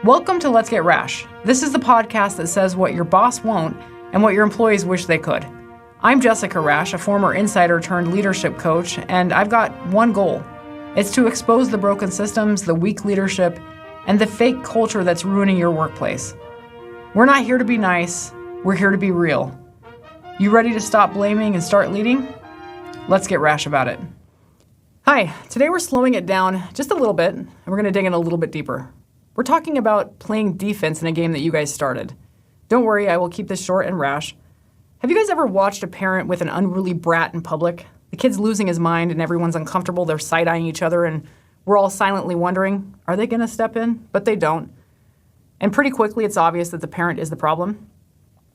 Welcome to Let's Get Rash. This is the podcast that says what your boss won't and what your employees wish they could. I'm Jessica Rash, a former insider turned leadership coach, and I've got one goal. It's to expose the broken systems, the weak leadership, and the fake culture that's ruining your workplace. We're not here to be nice, we're here to be real. You ready to stop blaming and start leading? Let's get rash about it. Hi, today we're slowing it down just a little bit, and we're going to dig in a little bit deeper. We're talking about playing defense in a game that you guys started. Don't worry, I will keep this short and rash. Have you guys ever watched a parent with an unruly brat in public? The kid's losing his mind and everyone's uncomfortable, they're side-eyeing each other, and we're all silently wondering, are they going to step in? But they don't. And pretty quickly it's obvious that the parent is the problem.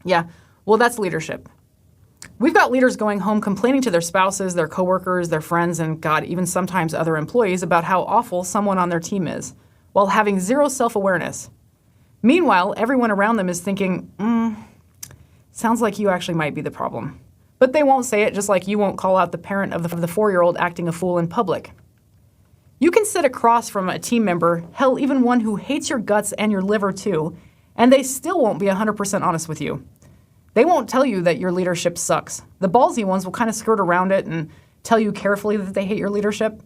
Yeah, well, that's leadership. We've got leaders going home complaining to their spouses, their coworkers, their friends, and God, even sometimes other employees about how awful someone on their team is, while having zero self-awareness. Meanwhile, everyone around them is thinking, sounds like you actually might be the problem. But they won't say it, just like you won't call out the parent of the 4-year-old acting a fool in public. You can sit across from a team member, hell, even one who hates your guts and your liver too, and they still won't be 100% honest with you. They won't tell you that your leadership sucks. The ballsy ones will kind of skirt around it and tell you carefully that they hate your leadership.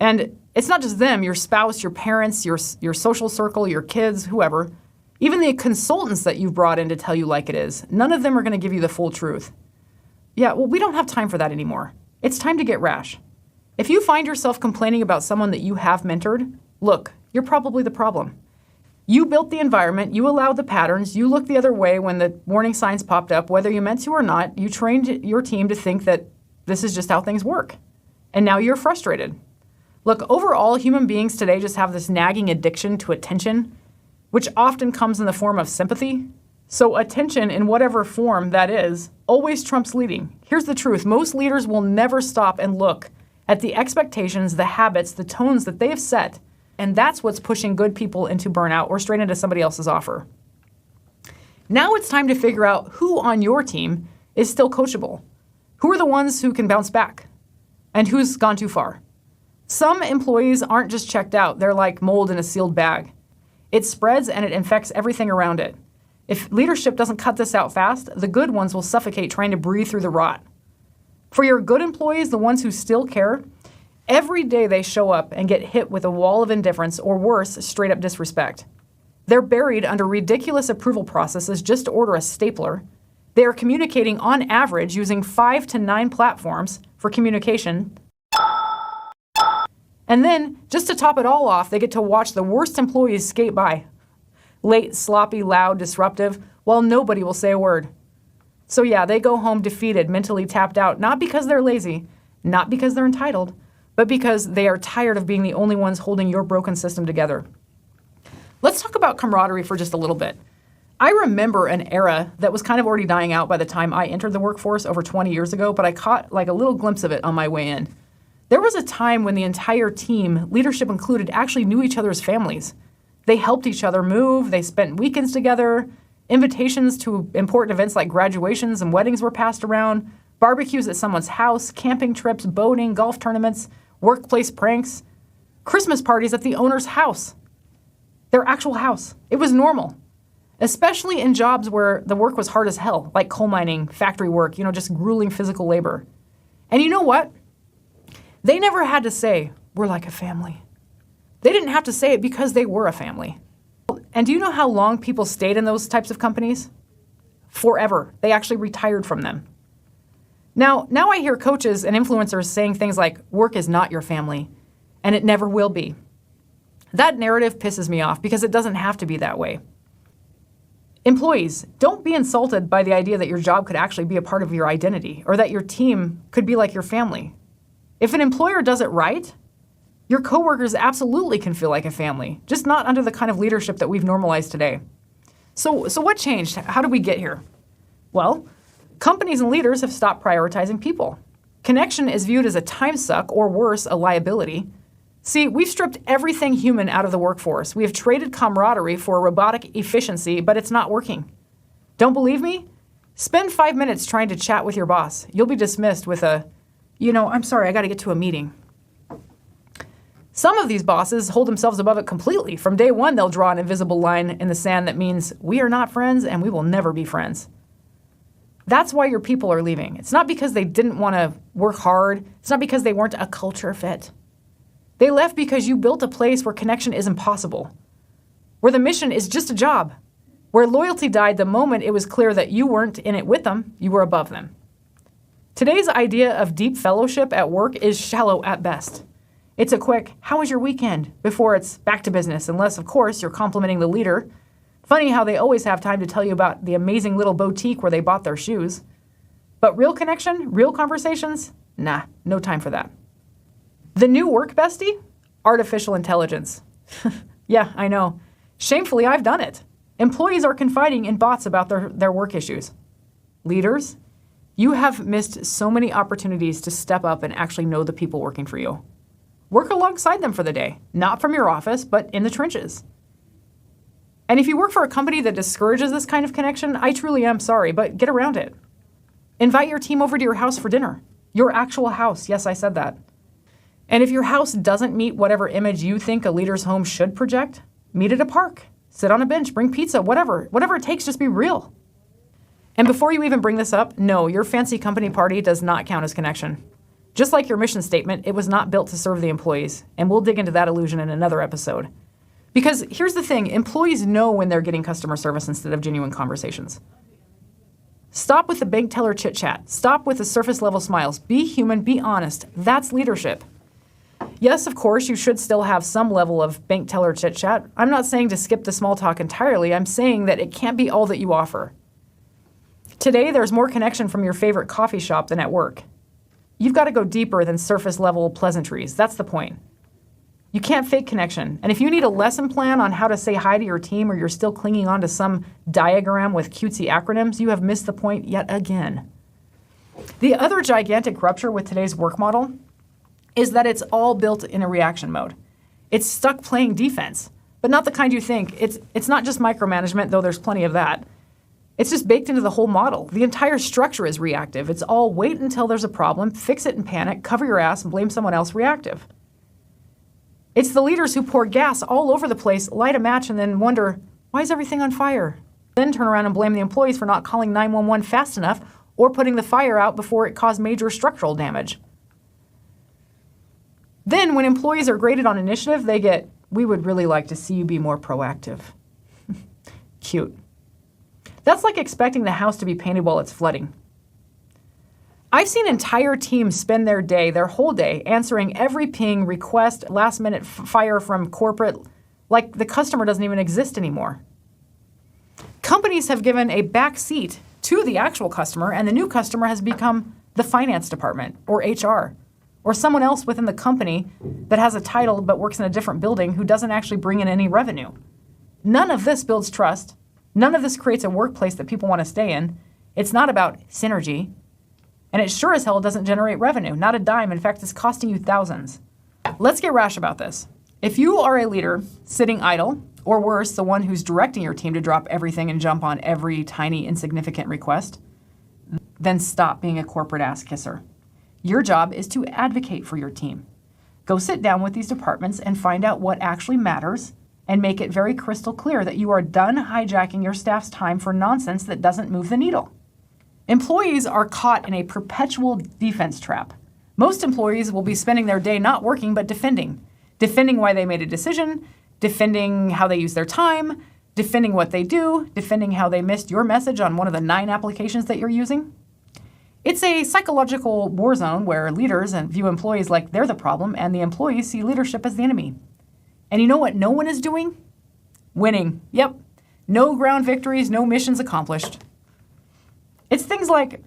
And it's not just them, your spouse, your parents, your social circle, your kids, whoever. Even the consultants that you've brought in to tell you like it is, none of them are going to give you the full truth. Yeah, well, we don't have time for that anymore. It's time to get rash. If you find yourself complaining about someone that you have mentored, look, you're probably the problem. You built the environment, you allowed the patterns, you looked the other way when the warning signs popped up, whether you meant to or not. You trained your team to think that this is just how things work. And now you're frustrated. Look, overall, human beings today just have this nagging addiction to attention, which often comes in the form of sympathy. So attention, in whatever form that is, always trumps leading. Here's the truth. Most leaders will never stop and look at the expectations, the habits, the tones that they have set, and that's what's pushing good people into burnout or straight into somebody else's offer. Now it's time to figure out who on your team is still coachable. Who are the ones who can bounce back? And who's gone too far? Some employees aren't just checked out, they're like mold in a sealed bag. It spreads and it infects everything around it. If leadership doesn't cut this out fast, the good ones will suffocate trying to breathe through the rot. For your good employees, the ones who still care, every day they show up and get hit with a wall of indifference or worse, straight up disrespect. They're buried under ridiculous approval processes just to order a stapler. They are communicating on average using 5 to 9 platforms for communication. And then, just to top it all off, they get to watch the worst employees skate by. Late, sloppy, loud, disruptive, while nobody will say a word. So yeah, they go home defeated, mentally tapped out, not because they're lazy, not because they're entitled, but because they are tired of being the only ones holding your broken system together. Let's talk about camaraderie for just a little bit. I remember an era that was kind of already dying out by the time I entered the workforce over 20 years ago, but I caught like a little glimpse of it on my way in. There was a time when the entire team, leadership included, actually knew each other's families. They helped each other move, they spent weekends together, invitations to important events like graduations and weddings were passed around, barbecues at someone's house, camping trips, boating, golf tournaments, workplace pranks, Christmas parties at the owner's house. Their actual house. It was normal. Especially in jobs where the work was hard as hell, like coal mining, factory work, just grueling physical labor. And you know what? They never had to say, we're like a family. They didn't have to say it because they were a family. And do you know how long people stayed in those types of companies? Forever. They actually retired from them. Now I hear coaches and influencers saying things like, work is not your family, and it never will be. That narrative pisses me off because it doesn't have to be that way. Employees, don't be insulted by the idea that your job could actually be a part of your identity or that your team could be like your family. If an employer does it right, your coworkers absolutely can feel like a family, just not under the kind of leadership that we've normalized today. So what changed? How did we get here? Well, companies and leaders have stopped prioritizing people. Connection is viewed as a time suck or worse, a liability. See, we've stripped everything human out of the workforce. We have traded camaraderie for robotic efficiency, but it's not working. Don't believe me? Spend 5 minutes trying to chat with your boss. You'll be dismissed with a, I'm sorry, I got to get to a meeting. Some of these bosses hold themselves above it completely. From day one, they'll draw an invisible line in the sand that means we are not friends and we will never be friends. That's why your people are leaving. It's not because they didn't want to work hard. It's not because they weren't a culture fit. They left because you built a place where connection is impossible, where the mission is just a job, where loyalty died the moment it was clear that you weren't in it with them, you were above them. Today's idea of deep fellowship at work is shallow at best. It's a quick, how was your weekend? Before it's back to business, unless, of course, you're complimenting the leader. Funny how they always have time to tell you about the amazing little boutique where they bought their shoes. But real connection, real conversations? Nah, no time for that. The new work bestie? Artificial intelligence. Yeah, I know. Shamefully, I've done it. Employees are confiding in bots about their work issues. Leaders, you have missed so many opportunities to step up and actually know the people working for you. Work alongside them for the day, not from your office, but in the trenches. And if you work for a company that discourages this kind of connection, I truly am sorry, but get around it. Invite your team over to your house for dinner. Your actual house. Yes, I said that. And if your house doesn't meet whatever image you think a leader's home should project, meet at a park, sit on a bench, bring pizza, whatever it takes, just be real. And before you even bring this up, no, your fancy company party does not count as connection. Just like your mission statement, it was not built to serve the employees, and we'll dig into that illusion in another episode. Because here's the thing, employees know when they're getting customer service instead of genuine conversations. Stop with the bank teller chit-chat. Stop with the surface-level smiles. Be human, be honest. That's leadership. Yes, of course, you should still have some level of bank teller chit-chat. I'm not saying to skip the small talk entirely. I'm saying that it can't be all that you offer. Today, there's more connection from your favorite coffee shop than at work. You've got to go deeper than surface-level pleasantries. That's the point. You can't fake connection. And if you need a lesson plan on how to say hi to your team or you're still clinging on to some diagram with cutesy acronyms, you have missed the point yet again. The other gigantic rupture with today's work model is that it's all built in a reaction mode. It's stuck playing defense, but not the kind you think. It's not just micromanagement, though there's plenty of that. It's just baked into the whole model. The entire structure is reactive. It's all wait until there's a problem, fix it in panic, cover your ass, and blame someone else reactive. It's the leaders who pour gas all over the place, light a match, and then wonder, why is everything on fire? Then turn around and blame the employees for not calling 911 fast enough or putting the fire out before it caused major structural damage. Then, when employees are graded on initiative, they get, we would really like to see you be more proactive. Cute. That's like expecting the house to be painted while it's flooding. I've seen entire teams spend their whole day, answering every ping, request, last-minute fire from corporate, like the customer doesn't even exist anymore. Companies have given a back seat to the actual customer, and the new customer has become the finance department, or HR, or someone else within the company that has a title but works in a different building who doesn't actually bring in any revenue. None of this builds trust. None of this creates a workplace that people want to stay in. It's not about synergy. And it sure as hell doesn't generate revenue, not a dime. In fact, it's costing you thousands. Let's get rash about this. If you are a leader sitting idle, or worse, the one who's directing your team to drop everything and jump on every tiny, insignificant request, then stop being a corporate ass kisser. Your job is to advocate for your team. Go sit down with these departments and find out what actually matters and make it very crystal clear that you are done hijacking your staff's time for nonsense that doesn't move the needle. Employees are caught in a perpetual defense trap. Most employees will be spending their day not working but defending. Defending why they made a decision, defending how they use their time, defending what they do, defending how they missed your message on one of the 9 applications that you're using. It's a psychological war zone where leaders view employees like they're the problem and the employees see leadership as the enemy. And you know what no one is doing? Winning. Yep. No ground victories, no missions accomplished. It's things like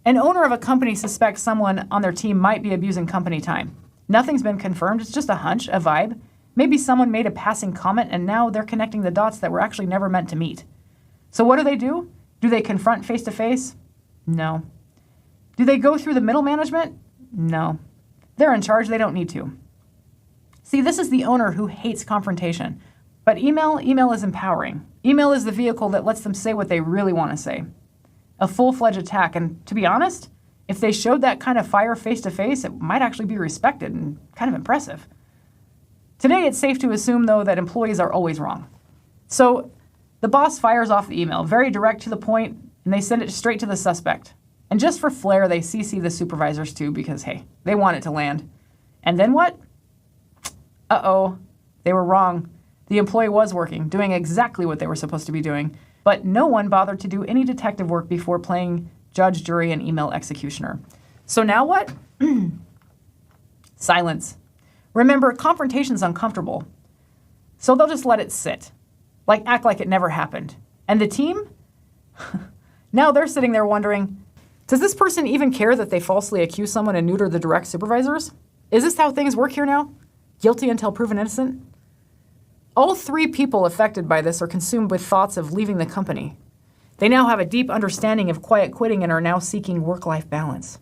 an owner of a company suspects someone on their team might be abusing company time. Nothing's been confirmed. It's just a hunch, a vibe. Maybe someone made a passing comment and now they're connecting the dots that were actually never meant to meet. So what do? Do they confront face to face? No. Do they go through the middle management? No. They're in charge. They don't need to. See, this is the owner who hates confrontation. But email is empowering. Email is the vehicle that lets them say what they really want to say. A full-fledged attack. And to be honest, if they showed that kind of fire face-to-face, it might actually be respected and kind of impressive. Today, it's safe to assume, though, that employees are always wrong. So the boss fires off the email, very direct to the point, and they send it straight to the suspect. And just for flair, they CC the supervisors too because, hey, they want it to land. And then what? Uh-oh, they were wrong. The employee was working, doing exactly what they were supposed to be doing, but no one bothered to do any detective work before playing judge, jury, and email executioner. So now what? Silence. Remember, confrontation's uncomfortable, so they'll just let it sit, act like it never happened. And the team? Now they're sitting there wondering, does this person even care that they falsely accuse someone and neuter the direct supervisors? Is this how things work here now? Guilty until proven innocent? All three people affected by this are consumed with thoughts of leaving the company. They now have a deep understanding of quiet quitting and are now seeking work-life balance.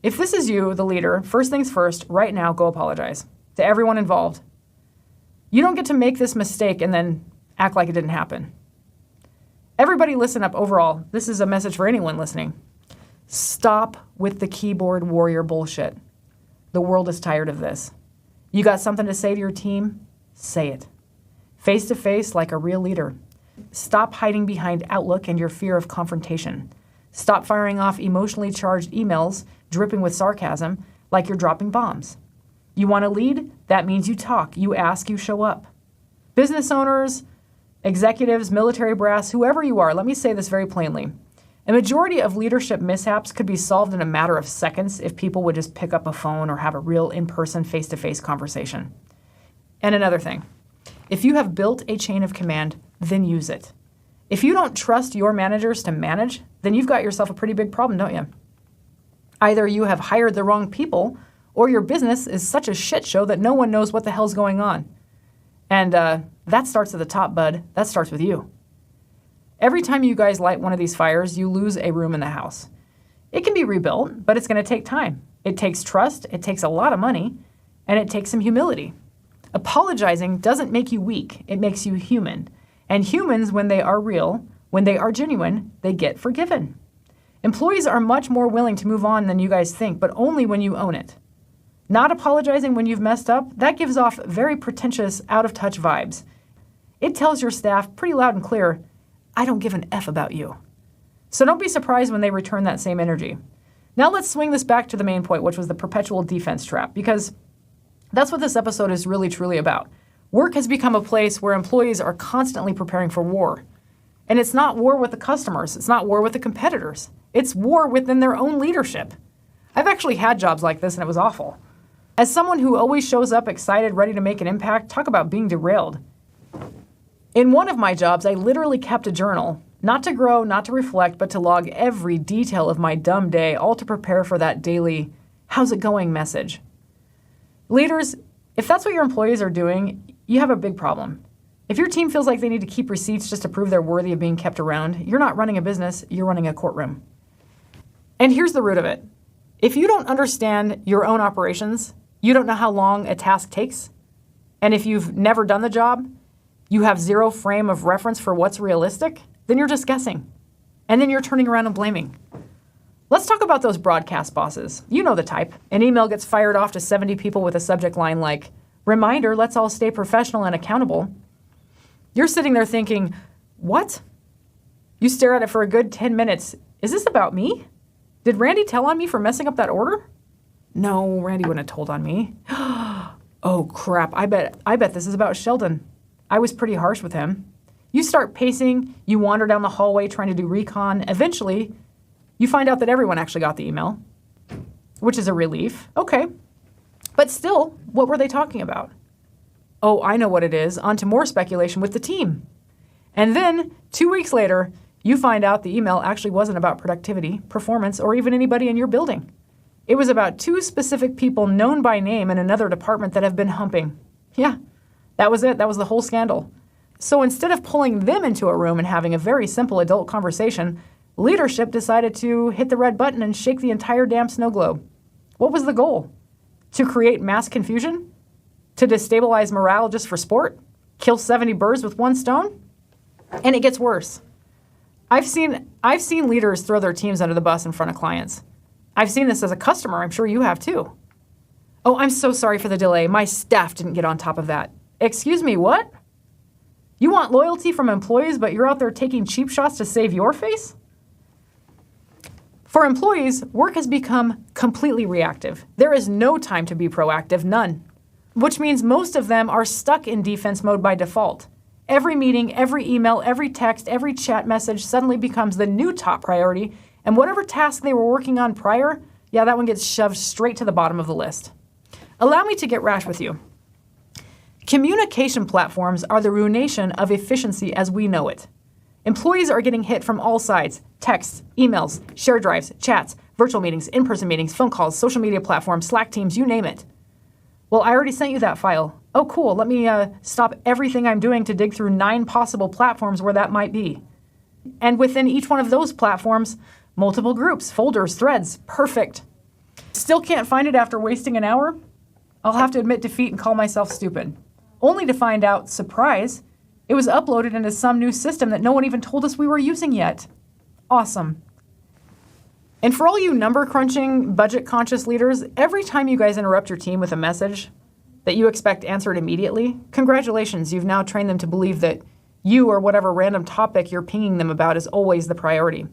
If this is you, the leader, first things first, right now, go apologize to everyone involved. You don't get to make this mistake and then act like it didn't happen. Everybody listen up overall. This is a message for anyone listening. Stop with the keyboard warrior bullshit. The world is tired of this. You got something to say to your team? Say it. Face to face like a real leader. Stop hiding behind Outlook and your fear of confrontation. Stop firing off emotionally charged emails dripping with sarcasm like you're dropping bombs. You want to lead? That means you talk, you ask, you show up. Business owners, executives, military brass, whoever you are, let me say this very plainly. A majority of leadership mishaps could be solved in a matter of seconds if people would just pick up a phone or have a real in-person, face-to-face conversation. And another thing, if you have built a chain of command, then use it. If you don't trust your managers to manage, then you've got yourself a pretty big problem, don't you? Either you have hired the wrong people, or your business is such a shit show that no one knows what the hell's going on. And that starts at the top, bud. That starts with you. Every time you guys light one of these fires, you lose a room in the house. It can be rebuilt, but it's going to take time. It takes trust, it takes a lot of money, and it takes some humility. Apologizing doesn't make you weak, it makes you human. And humans, when they are real, when they are genuine, they get forgiven. Employees are much more willing to move on than you guys think, but only when you own it. Not apologizing when you've messed up, that gives off very pretentious, out-of-touch vibes. It tells your staff pretty loud and clear, I don't give an F about you. So don't be surprised when they return that same energy. Now let's swing this back to the main point, which was the perpetual defense trap, because that's what this episode is really truly about. Work has become a place where employees are constantly preparing for war. And it's not war with the customers. It's not war with the competitors. It's war within their own leadership. I've actually had jobs like this, and it was awful. As someone who always shows up excited, ready to make an impact, talk about being derailed. In one of my jobs, I literally kept a journal, not to grow, not to reflect, but to log every detail of my dumb day, all to prepare for that daily, how's it going message. Leaders, if that's what your employees are doing, you have a big problem. If your team feels like they need to keep receipts just to prove they're worthy of being kept around, you're not running a business, you're running a courtroom. And here's the root of it. If you don't understand your own operations, you don't know how long a task takes, and if you've never done the job, you have zero frame of reference for what's realistic, then you're just guessing. And then you're turning around and blaming. Let's talk about those broadcast bosses. You know the type. An email gets fired off to 70 people with a subject line like, reminder, let's all stay professional and accountable. You're sitting there thinking, what? You stare at it for a good 10 minutes. Is this about me? Did Randy tell on me for messing up that order? No, Randy wouldn't have told on me. Oh crap, I bet this is about Sheldon. I was pretty harsh with him. You start pacing, you wander down the hallway trying to do recon. Eventually, you find out that everyone actually got the email, which is a relief. Okay. But still, what were they talking about? Oh, I know what it is. On to more speculation with the team. And then, 2 weeks later, you find out the email actually wasn't about productivity, performance, or even anybody in your building. It was about 2 specific people known by name in another department that have been humping. Yeah, that was it. That was the whole scandal. So instead of pulling them into a room and having a very simple adult conversation, leadership decided to hit the red button and shake the entire damn snow globe. What was the goal? To create mass confusion? To destabilize morale just for sport? Kill 70 birds with one stone? And it gets worse. I've seen leaders throw their teams under the bus in front of clients. I've seen this as a customer. I'm sure you have too. Oh, I'm so sorry for the delay. My staff didn't get on top of that. Excuse me, what? You want loyalty from employees, but you're out there taking cheap shots to save your face? For employees, work has become completely reactive. There is no time to be proactive, none. Which means most of them are stuck in defense mode by default. Every meeting, every email, every text, every chat message suddenly becomes the new top priority, and whatever task they were working on prior, that one gets shoved straight to the bottom of the list. Allow me to get rash with you. Communication platforms are the ruination of efficiency as we know it. Employees are getting hit from all sides: texts, emails, share drives, chats, virtual meetings, in-person meetings, phone calls, social media platforms, Slack teams, you name it. Well, I already sent you that file. Oh, cool. Let me stop everything I'm doing to dig through 9 possible platforms where that might be. And within each one of those platforms, multiple groups, folders, threads. Perfect. Still can't find it after wasting an hour? I'll have to admit defeat and call myself stupid. Only to find out, surprise, it was uploaded into some new system that no one even told us we were using yet. Awesome. And for all you number-crunching, budget-conscious leaders, every time you guys interrupt your team with a message that you expect answered immediately, congratulations, you've now trained them to believe that you or whatever random topic you're pinging them about is always the priority.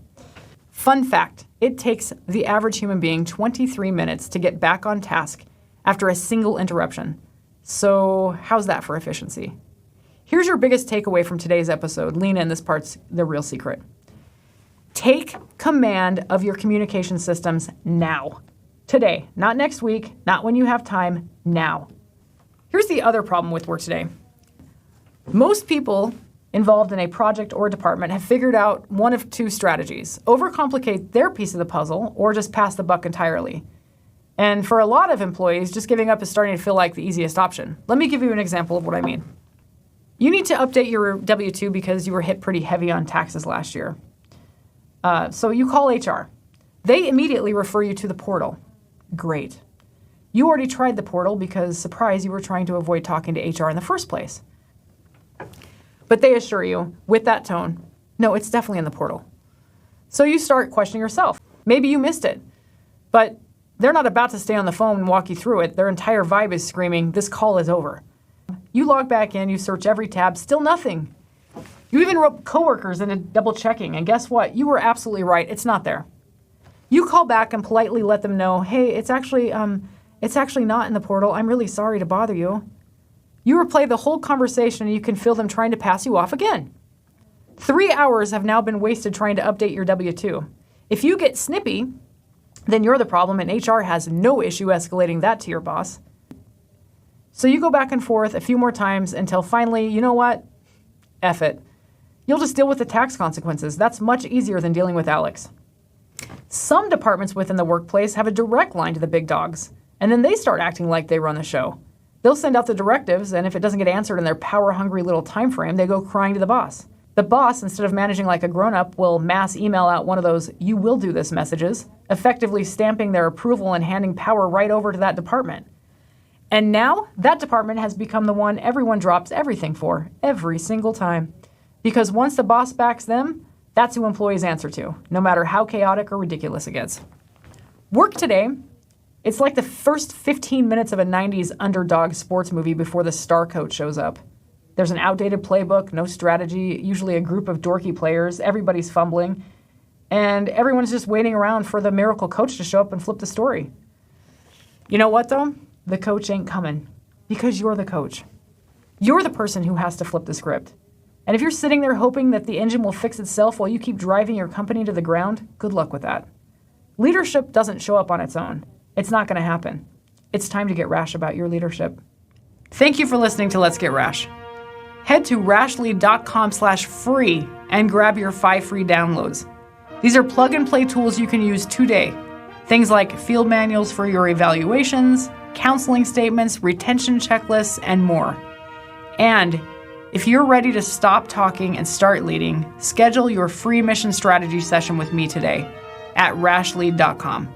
Fun fact, it takes the average human being 23 minutes to get back on task after a single interruption. So how's that for efficiency? Here's your biggest takeaway from today's episode. Lean in, this part's the real secret. Take command of your communication systems now. Today, not next week, not when you have time, now. Here's the other problem with work today. Most people involved in a project or department have figured out one of 2 strategies: overcomplicate their piece of the puzzle or just pass the buck entirely. And for a lot of employees, just giving up is starting to feel like the easiest option. Let me give you an example of what I mean. You need to update your W-2 because you were hit pretty heavy on taxes last year. So you call HR. They immediately refer you to the portal. Great. You already tried the portal because, surprise, you were trying to avoid talking to HR in the first place. But they assure you, with that tone, no, it's definitely in the portal. So you start questioning yourself. Maybe you missed it, but they're not about to stay on the phone and walk you through it. Their entire vibe is screaming, this call is over. You log back in, you search every tab, still nothing. You even wrote coworkers into double checking, and guess what? You were absolutely right, it's not there. You call back and politely let them know, hey, it's actually not in the portal. I'm really sorry to bother you. You replay the whole conversation and you can feel them trying to pass you off again. 3 hours have now been wasted trying to update your W-2. If you get snippy, then you're the problem and HR has no issue escalating that to your boss. So you go back and forth a few more times until finally, you know what? F it. You'll just deal with the tax consequences. That's much easier than dealing with Alex. Some departments within the workplace have a direct line to the big dogs, and then they start acting like they run the show. They'll send out the directives, and if it doesn't get answered in their power-hungry little time frame, they go crying to the boss. The boss, instead of managing like a grown-up, will mass email out one of those "you will do this" messages, effectively stamping their approval and handing power right over to that department. And now, that department has become the one everyone drops everything for, every single time. Because once the boss backs them, that's who employees answer to, no matter how chaotic or ridiculous it gets. Work today, it's like the first 15 minutes of a 90s underdog sports movie before the star coach shows up. There's an outdated playbook, no strategy, usually a group of dorky players, everybody's fumbling, and everyone's just waiting around for the miracle coach to show up and flip the story. You know what, though? The coach ain't coming, because you're the coach. You're the person who has to flip the script. And if you're sitting there hoping that the engine will fix itself while you keep driving your company to the ground, good luck with that. Leadership doesn't show up on its own. It's not going to happen. It's time to get rash about your leadership. Thank you for listening to Let's Get Rash. Head to rashly.com/free and grab your 5 free downloads. These are plug-and-play tools you can use today. Things like field manuals for your evaluations, counseling statements, retention checklists, and more. And if you're ready to stop talking and start leading, schedule your free mission strategy session with me today at rashly.com.